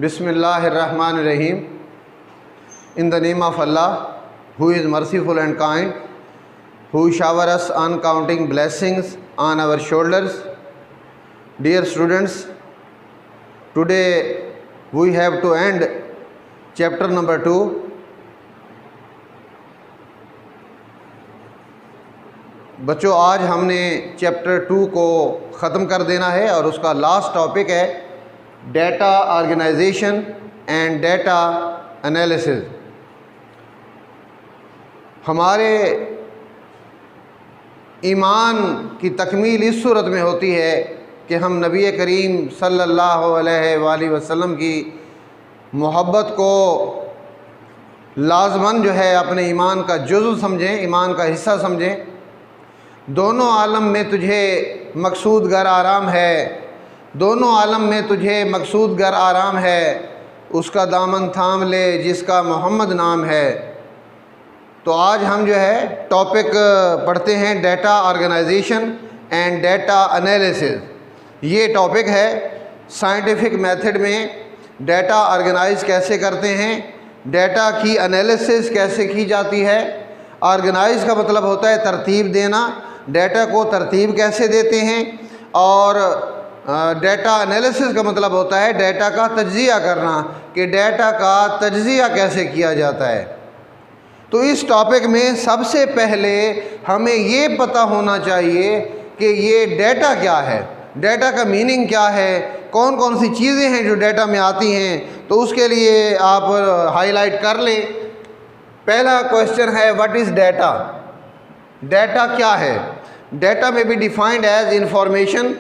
Bismillahirrahmanirrahim. In the name of Allah, who is merciful and kind, who shower us uncounting blessings on our shoulders. Dear students, today we have to end chapter number 2. बच्चों, आज हमने chapter 2 को ख़त्म कर देना है और उसका लास्ट टॉपिक है data organisation and data analysis. हमारे ईमान की तकमील इस सूरत में होती है कि हम नबी करीम सल्लल्लाहु अलैहि वसल्लम की मोहब्बत को लाज़मन जो है अपने ईमान का जुज़्व समझें, ईमान का हिस्सा समझें। दोनों आलम में तुझे मकसूद गर आराम है, दोनों आलम में तुझे मकसूद गर आराम है, उसका दामन थाम ले जिसका मोहम्मद नाम है। तो आज हम जो है टॉपिक पढ़ते हैं data organisation and data analysis. ये टॉपिक है साइंटिफिक मेथड में डेटा ऑर्गेनाइज कैसे करते हैं, डेटा की एनालिसिस कैसे की जाती है। ऑर्गेनाइज का मतलब होता है तरतीब देना, डेटा को तरतीब कैसे देते हैं, और डेटा एनालिसिस का मतलब होता है डेटा का तज्ज़िया करना कि डेटा का तज्ज़िया कैसे किया जाता है। तो इस टॉपिक में सबसे पहले हमें ये पता होना चाहिए कि ये डेटा क्या है, डेटा का मीनिंग क्या है, कौन कौन सी चीज़ें हैं जो डेटा में आती हैं। तो उसके लिए आप हाईलाइट कर लें। पहला क्वेश्चन है व्हाट इज़ डेटा। डेटा क्या है? Data may be defined as information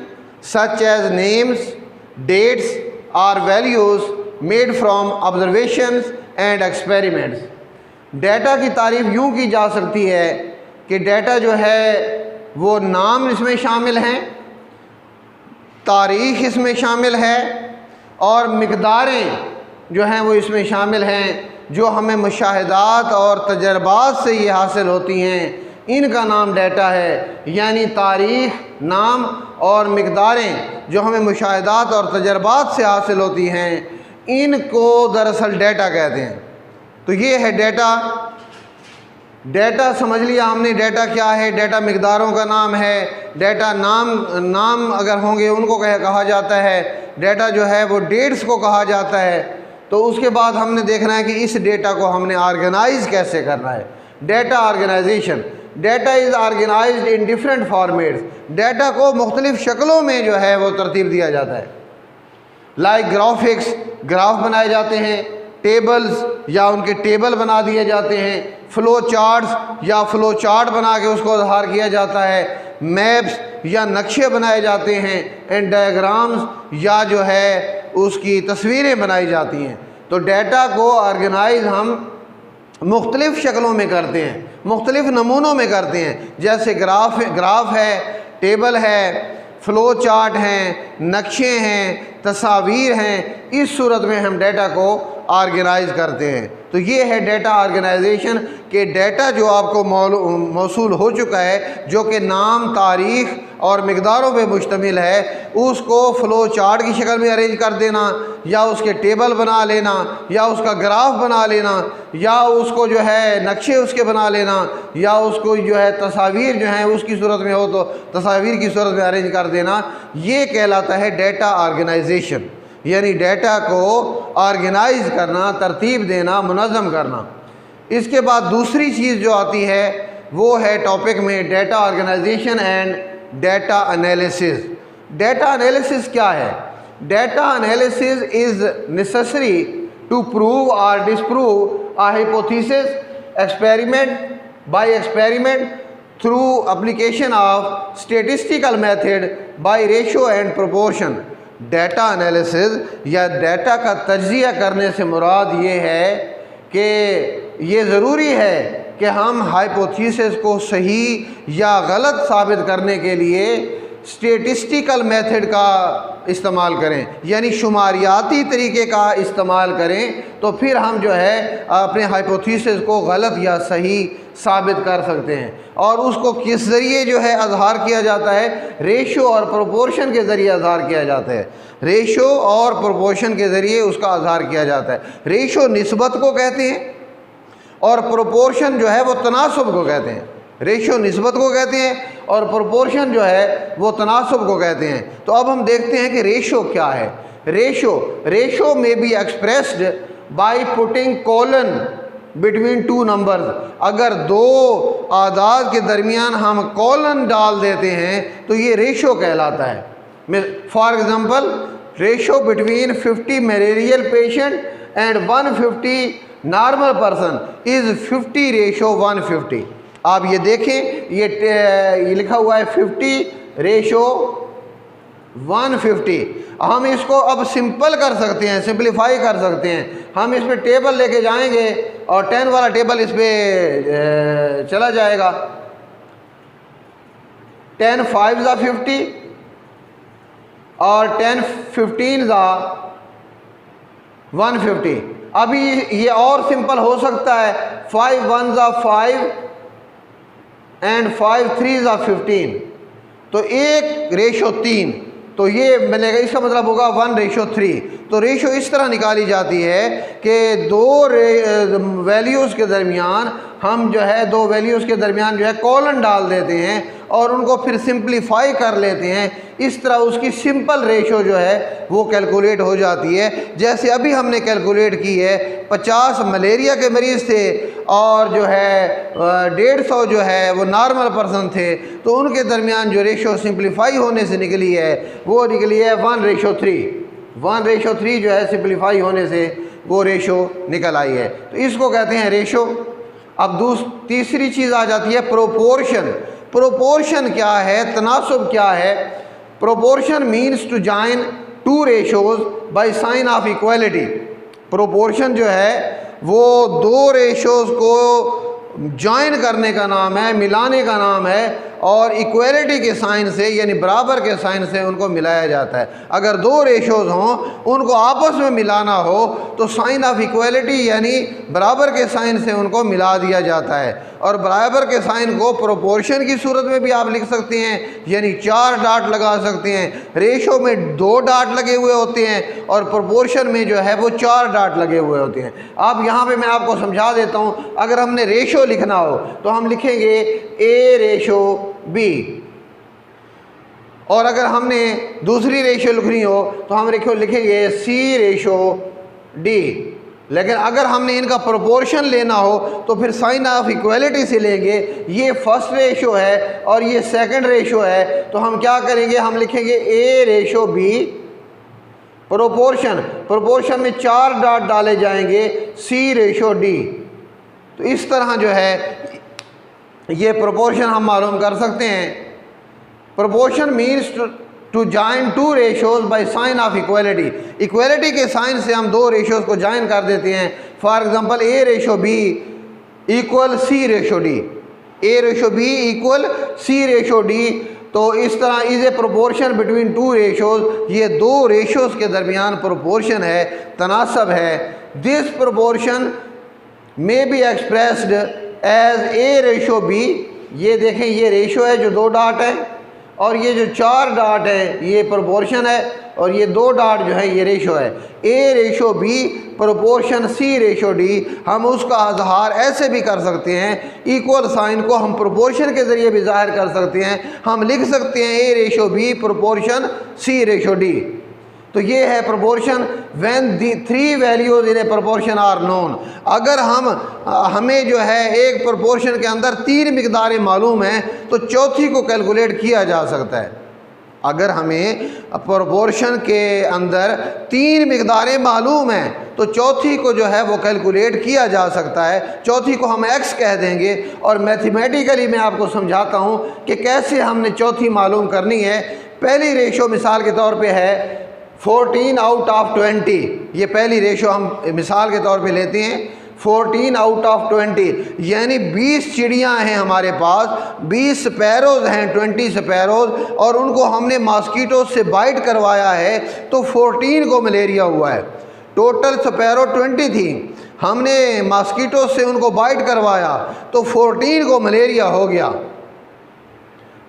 such as names, dates और values made from observations and experiments. Data की तारीफ़ यूँ की जा सकती है कि डेटा जो है वो नाम इसमें शामिल हैं, तारीख़ इसमें शामिल है और मिक़दारें जो हैं वो इसमें शामिल हैं, जो हमें मुशाहिदात और तजर्बात से ये हासिल होती हैं, इनका नाम डेटा है। यानी तारीख़, नाम और मिक़दारें जो हमें मुशाहिदात और तजर्बात से हासिल होती हैं, इनको दरअसल डेटा कहते हैं। तो ये है डेटा। डेटा समझ लिया हमने, डेटा क्या है। डेटा मिक़दारों का नाम है। डेटा नाम अगर होंगे उनको कहा जाता है। डेटा जो है वो डेट्स को कहा जाता है। तो उसके बाद हमने देखना है कि इस डेटा को हमने ऑर्गेनाइज़ कैसे करना है। Data organisation, data is organised in different formats. Data को मुख्तलिफ़ शक्लों में जो है वो तरतीब दिया जाता है। लाइक ग्राफिक्स, ग्राफ बनाए जाते हैं, टेबल्स या उनके टेबल बना दिए जाते हैं, फ़्लो चार्ट्स या फ़्लो चार्ट बना के उसको इज़हार किया जाता है, मैप्स या नक्शे बनाए जाते हैं, एंड डायग्राम्स या जो है उसकी तस्वीरें बनाई जाती हैं। तो डेटा को ऑर्गेनाइज हम मुख्तलिफ़ शक्लों में करते हैं, मुख्तलिफ़ नमूनों में करते हैं। जैसे ग्राफ है, टेबल है, फ़्लो चार्ट हैं, नक्शे हैं, तस्वीर हैं। इस सूरत में हम डेटा को ऑर्गेनाइज करते हैं। तो ये है डेटा ऑर्गेनाइजेशन कि डेटा जो आपको मौसूल हो चुका है, जो कि नाम, तारीख़ और मिक़दारों पे मुश्तमिल है, उसको फ़्लो चार्ट की शक्ल में अरेंज कर देना, या उसके टेबल बना लेना, या उसका ग्राफ बना लेना, या उसको जो है नक्शे उसके बना लेना, या उसको जो है तस्वीर जो है उसकी सूरत में हो तो तस्वीर की सूरत में अरेंज कर देना। ये कहलाता है डेटा ऑर्गेनाइजेशन। यानी डेटा को ऑर्गेनाइज करना, तरतीब देना, मुनज़्ज़म करना। इसके बाद दूसरी चीज़ जो आती है वो है टॉपिक में data organisation and data analysis. Data analysis क्या है? Data analysis is necessary to prove और disprove a hypothesis experiment through application of statistical method by ratio and proportion. Data analysis या डेटा का तज्ज़िया करने से मुराद ये है कि ये ज़रूरी है कि हम हाइपोथेसिस को सही या गलत साबित करने के लिए स्टेटिस्टिकल मेथड का इस्तेमाल करें, यानी शुमारियाती तरीके का इस्तेमाल करें, तो फिर हम जो है अपने हाइपोथेसिस को गलत या सही साबित कर सकते हैं। और उसको किस ज़रिए जो है अजहार किया जाता है? रेशो और प्रोपोर्शन के ज़रिए अजहार किया जाता है। रेशो और प्रोपोर्शन के ज़रिए उसका अजहार किया जाता है। रेशो निस्बत को कहते हैं और प्रोपोर्शन जो है वो तनासुब को कहते हैं। रेशो निस्बत को कहते हैं और प्रोपोर्शन जो है वो तनासुब को कहते हैं। तो अब हम देखते हैं कि रेशो क्या है। रेशो में be expressed by putting colon between two numbers. अगर दो आदाद के दरमियान हम कॉलन डाल देते हैं तो ये रेशो कहलाता है। For example, ratio between 50 malarial patient and 150 normal person is 50:150। आप ये देखें, ये लिखा हुआ है 50:150। हम इसको अब सिंपल कर सकते हैं, सिंप्लीफाई कर सकते हैं। हम इस पे टेबल लेके जाएंगे और 10 वाला टेबल इस पे चला जाएगा। 10 5 ज़ा 50 और 10 15 ज़ा 150। अभी ये और सिंपल हो सकता है, 5 1 ज़ा 5 एंड 5 3 ज़ा 15, तो 1:3, तो ये मिलेगा। इसका मतलब होगा 1:3। तो रेशो इस तरह निकाली जाती है कि दो वैल्यूज़ के दरमियान हम जो है दो वैल्यूज़ के दरमियान जो है कॉलन डाल देते हैं और उनको फिर सिंप्लीफाई कर लेते हैं। इस तरह उसकी सिंपल रेशो जो है वो कैलकुलेट हो जाती है। जैसे अभी हमने कैलकुलेट की है, 50 मलेरिया के मरीज़ थे और जो है 150 जो है वो नॉर्मल पर्सन थे, तो उनके दरमियान जो रेशो सिंप्लीफाई होने से निकली है वो निकली है 1:3। 1:3 जो है सिंप्लीफाई होने से वो रेशो निकल आई है। तो इसको कहते हैं रेशो। अब तीसरी चीज़ आ जाती है प्रोपोर्शन। प्रोपोर्शन क्या है? तनासुब क्या है? Proportion means to join two ratios by sign of equality. Proportion जो है वो दो रेशोज को जॉइन करने का नाम है, मिलाने का नाम है, और इक्वालिटी के साइन से यानी बराबर के साइन से उनको मिलाया जाता है। अगर दो रेशोज हों, उनको आपस में मिलाना हो तो साइन ऑफ इक्वालिटी यानी बराबर के साइन से उनको मिला दिया जाता है। और बराबर के साइन को प्रोपोर्शन की सूरत में भी आप लिख सकते हैं, यानी 4 डॉट लगा सकते हैं। रेशो में 2 डॉट लगे हुए होते हैं और प्रोपोर्शन में जो है वो 4 डॉट लगे हुए होते हैं। अब यहाँ पे मैं आपको समझा देता हूँ। अगर हमने रेशो लिखना हो तो हम लिखेंगे A:B, और अगर हमने दूसरी रेशो लिखनी हो तो हम लिखेंगे C:D। लेकिन अगर हमने इनका प्रोपोर्शन लेना हो तो फिर साइन ऑफ इक्वालिटी से लेंगे। ये फर्स्ट रेशो है और ये सेकंड रेशो है, तो हम क्या करेंगे? हम लिखेंगे A:B प्रोपोर्शन में 4 डॉट डाले जाएंगे C:D। तो इस तरह जो है ये प्रोपोर्शन हम मालूम कर सकते हैं। Proportion means to join two ratios by sign of equality. Equality के साइन से हम दो रेशोज को जॉइन कर देते हैं। For example A:B equal C:D, A:B equal C:D। तो इस तरह is a proportion between two ratios. ये दो रेशोज के दरमियान प्रोपोर्शन है, तनासब है। This proportion may be expressed as A:B। ये देखें, ये रेशो है जो 2 डॉट है, और ये जो 4 डॉट है ये प्रोपोर्शन है, और ये 2 डॉट जो है ये रेशो है। A:B proportion C:D। हम उसका अजहार ऐसे भी कर सकते हैं, इक्वल साइन को हम प्रोपोर्शन के ज़रिए भी ज़ाहिर कर सकते हैं। हम लिख सकते हैं A:B प्रोपोर्शन C:D। तो ये है proportion when the 3 values in a proportion are known. अगर हमें जो है एक प्रोपोर्शन के अंदर 3 मिकदारें मालूम हैं तो चौथी को कैलकुलेट किया जा सकता है। अगर हमें प्रोपोर्शन के अंदर 3 मिकदारें मालूम हैं तो चौथी को जो है वो कैलकुलेट किया जा सकता है। चौथी को हम x कह देंगे, और मैथमेटिकली मैं आपको समझाता हूँ कि कैसे हमने चौथी मालूम करनी है। पहली रेशो मिसाल के तौर पे है 14/20। ये पहली रेशो हम मिसाल के तौर पे लेते हैं। 14 आउट ऑफ 20, यानी 20 चिड़ियाँ हैं हमारे पास, 20 स्पैरोज़ हैं, 20 स्पैरोज़, और उनको हमने मॉस्किटो से बाइट करवाया है तो 14 को मलेरिया हुआ है। टोटल स्पैरो 20 थी, हमने मॉस्किटो से उनको बाइट करवाया तो 14 को मलेरिया हो गया।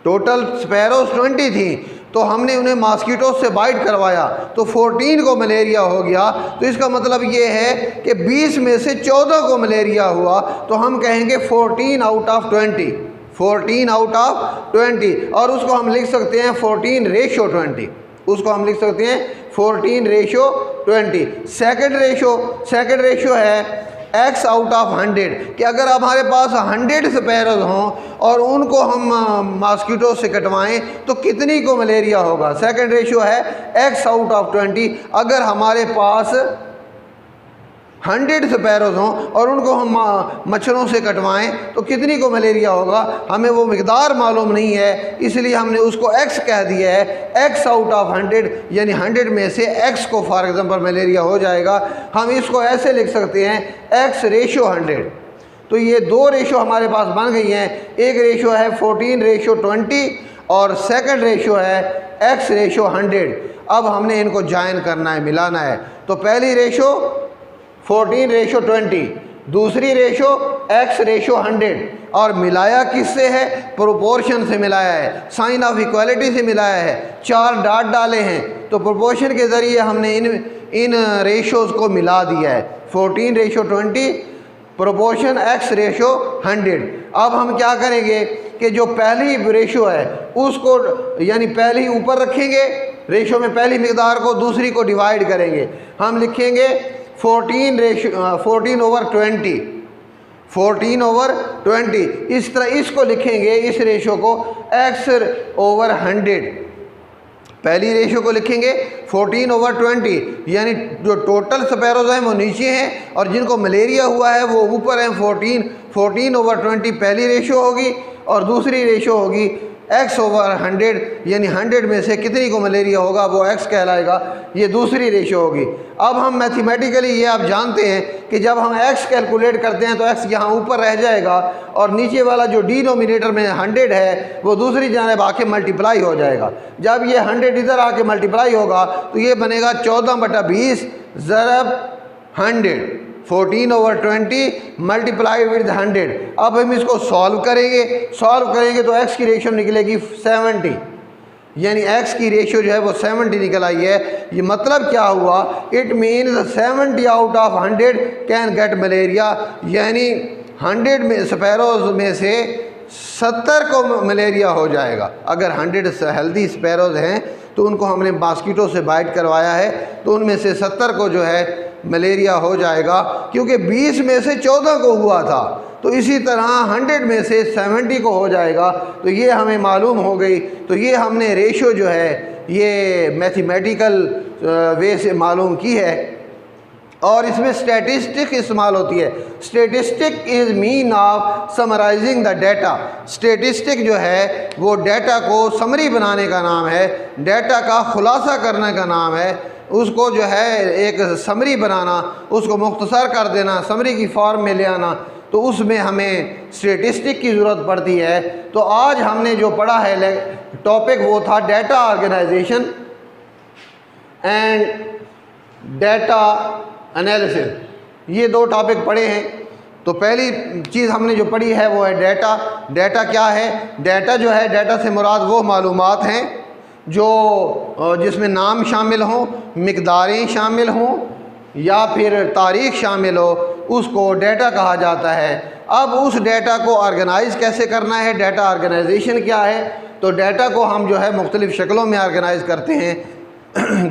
टोटल स्पैरोज 20 थी तो हमने उन्हें मॉस्किटो से बाइट करवाया तो 14 को मलेरिया हो गया। तो इसका मतलब ये है कि 20 में से 14 को मलेरिया हुआ, तो हम कहेंगे 14 आउट ऑफ 20, 14 आउट ऑफ 20, और उसको हम लिख सकते हैं 14/20, उसको हम लिख सकते हैं 14/20। सेकंड रेशो है x आउट ऑफ 100, कि अगर हमारे पास 100 स्पैरोज हों और उनको हम मॉस्किटो से कटवाएं तो कितनी को मलेरिया होगा। सेकंड रेशो है x आउट ऑफ 20, अगर हमारे पास 100 स्पैरोज हों और उनको हम मच्छरों से कटवाएं तो कितनी को मलेरिया होगा। हमें वो मिकदार मालूम नहीं है, इसलिए हमने उसको x कह दिया है। x आउट ऑफ 100, यानी 100 में से x को फॉर एग्जांपल मलेरिया हो जाएगा। हम इसको ऐसे लिख सकते हैं x/100। तो ये दो रेशो हमारे पास बन गई हैं। एक रेशो है 14/20 और सेकंड रेशो है x/100। अब हमने इनको ज्वाइन करना है, मिलाना है। तो पहली रेशो 14/20, दूसरी रेशो x/100, और मिलाया किससे है? प्रोपोर्शन से मिलाया है, साइन ऑफ इक्वालिटी से मिलाया है, 4 डॉट डाले हैं तो प्रोपोर्शन के ज़रिए हमने इन रेशोज़ को मिला दिया है। 14/20 प्रोपोर्शन x/100। अब हम क्या करेंगे कि जो पहली रेशो है उसको, यानी पहली ऊपर रखेंगे रेशो में पहली मिकदार को, दूसरी को डिवाइड करेंगे। हम लिखेंगे 14/20, 14/20। इस तरह इसको लिखेंगे, इस रेशो को x/100। पहली रेशो को लिखेंगे 14/20, यानी जो टोटल स्पैरोज हैं वो नीचे हैं और जिनको मलेरिया हुआ है वो ऊपर हैं। 14/20 पहली रेशो होगी, और दूसरी रेशो होगी x/100, यानी 100 में से कितनी को मलेरिया होगा वो x कहलाएगा। ये दूसरी रेशो होगी। अब हम मैथमेटिकली ये आप जानते हैं कि जब हम x कैलकुलेट करते हैं तो x यहाँ ऊपर रह जाएगा और नीचे वाला जो डिनोमिनेटर में 100 है वो दूसरी जानिब आके मल्टीप्लाई हो जाएगा। जब ये 100 इधर आके मल्टीप्लाई होगा तो ये बनेगा 14/20 ज़रब 100, 14/20 मल्टीप्लाई विद 100। अब हम इसको सॉल्व करेंगे तो x की रेशो निकलेगी 70, यानी x की रेशो जो है वो 70 निकल आई है। ये मतलब क्या हुआ? It means 70 out of 100 can get malaria, यानी 100 में स्पैरोज में से 70 को मलेरिया हो जाएगा। अगर 100 हेल्दी स्पैरोज हैं तो उनको हमने मॉस्किटो से बाइट करवाया है तो उनमें से 70 को जो है मलेरिया हो जाएगा, क्योंकि 20 में से 14 को हुआ था। तो इसी तरह 100 में से 70 को हो जाएगा। तो ये हमें मालूम हो गई। तो ये हमने रेशो जो है ये मैथमेटिकल वे से मालूम की है, और इसमें स्टैटिस्टिक इस्तेमाल होती है। Statistic is mean of summarising the data. Statistic जो है वो डाटा को समरी बनाने का नाम है, डाटा का खुलासा करने का नाम है। उसको जो है एक समरी बनाना, उसको मुख्तसर कर देना, समरी की फॉर्म में ले आना, तो उसमें हमें स्टैटिस्टिक की ज़रूरत पड़ती है। तो आज हमने जो पढ़ा है टॉपिक वो था data organisation and data analysis. ये दो टॉपिक पढ़े हैं। तो पहली चीज़ हमने जो पढ़ी है वो है डाटा। डाटा क्या है? डाटा जो है, डाटा से मुराद वो मालूमात हैं जो जिसमें नाम शामिल हों, मिकदारें शामिल हों या फिर तारीख़ शामिल हो, उसको डाटा कहा जाता है। अब उस डाटा को ऑर्गेनाइज़ कैसे करना है, डाटा ऑर्गेनाइजेशन क्या है? तो डाटा को हम जो है मुख्तलिफ़ शक्लों में ऑर्गेनाइज़ करते हैं,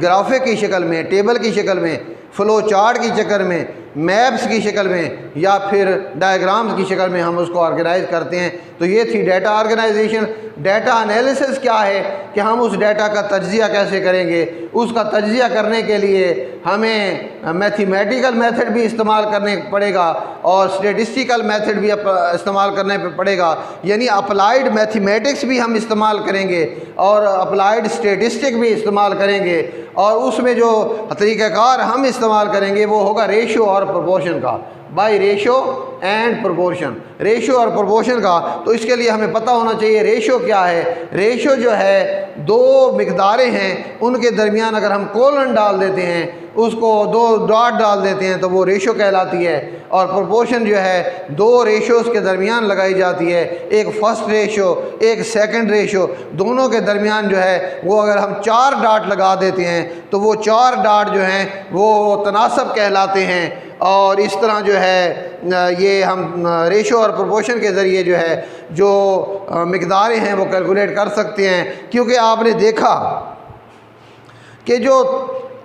ग्राफिक की शक्ल में, टेबल की शक्ल में, फ़्लो चार्ट की शक्ल में, मैप्स की शक्ल में, या फिर डायग्राम्स की शक्ल में हम उसको ऑर्गेनाइज़ करते हैं। तो ये थी डाटा ऑर्गेनाइजेशन। डाटा एनालिसिस क्या है कि हम उस डाटा का तज्ज़िया कैसे करेंगे। उसका तज्ज़िया करने के लिए हमें मैथमेटिकल मेथड भी इस्तेमाल करने पड़ेगा और स्टैटिस्टिकल मेथड भी इस्तेमाल करने पड़ेगा, यानी अप्लाइड मैथमेटिक्स भी हम इस्तेमाल करेंगे और अप्लाइड स्टैटिस्टिक भी इस्तेमाल करेंगे। और उसमें जो तरीक़ाकार हम इस्तेमाल करेंगे वो होगा रेशो और प्रोपोर्शन का। Bye ratio and proportion, ratio और प्रोपोर्शन का। तो इसके लिए हमें पता होना चाहिए रेशो क्या है। रेशो जो है दो मिकदारें हैं, उनके दरमियान अगर हम कोलन डाल देते हैं, उसको दो डॉट डाल देते हैं, तो वो रेशो कहलाती है। और प्रोपोर्शन जो है दो रेशोज़ के दरमियान लगाई जाती है, एक फ़र्स्ट रेशो एक सेकंड रेशो, दोनों के दरमियान जो है वो अगर हम 4 डॉट लगा देते हैं तो वो 4 डॉट जो हैं वो तनासब कहलाते हैं। और इस तरह जो है ये हम रेशो और प्रोपोर्शन के ज़रिए जो है जो मिकदारें हैं वो कैलकुलेट कर सकते हैं। क्योंकि आपने देखा कि जो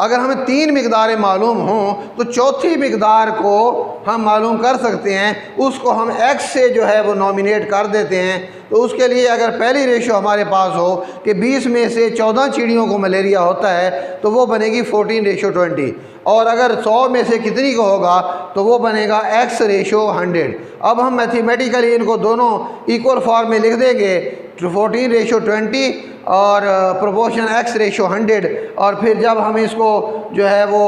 अगर हमें 3 मिकदारें मालूम हों तो चौथी मिकदार को हम मालूम कर सकते हैं, उसको हम x से जो है वो नॉमिनेट कर देते हैं। तो उसके लिए अगर पहली रेशो हमारे पास हो कि 20 में से 14 चिड़ियों को मलेरिया होता है तो वो बनेगी 14:20। और अगर 100 में से कितनी को होगा तो वो बनेगा x/100। अब हम मैथमेटिकली इनको दोनों इक्वल फॉर्म में लिख देंगे, 14:20 और प्रोपोर्शन x/100। और फिर जब हम इसको जो है वो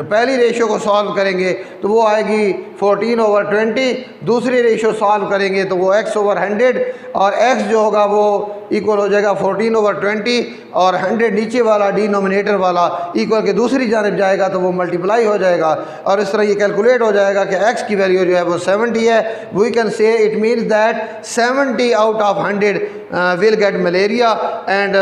पहली रेशो को सॉल्व करेंगे तो वो आएगी 14/20, दूसरी रेशो सॉल्व करेंगे तो वो x/100, और x जो होगा वो इक्वल हो जाएगा 14/20, और 100 नीचे वाला डिनोमिनेटर वाला इक्वल के दूसरी जानब जाएगा तो वो मल्टीप्लाई हो जाएगा। और इस तरह ये कैलकुलेट हो जाएगा कि x की वैल्यू जो है वो 70 है। We can say it means that 70 out of 100 will get malaria, and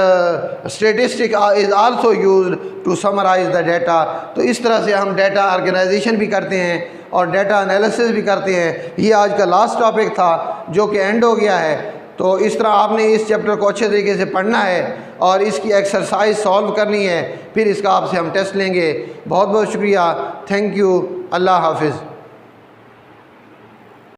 statistic is also used to summarise the data. तो इस तरह से हम डाटा ऑर्गेनाइजेशन भी करते हैं और डाटा एनालिसिस भी करते हैं। ये आज का लास्ट टॉपिक था जो कि एंड हो गया है। तो इस तरह आपने इस चैप्टर को अच्छे तरीके से पढ़ना है और इसकी एक्सरसाइज सॉल्व करनी है, फिर इसका आपसे हम टेस्ट लेंगे। बहुत बहुत शुक्रिया, थैंक यू, अल्लाह हाफिज़।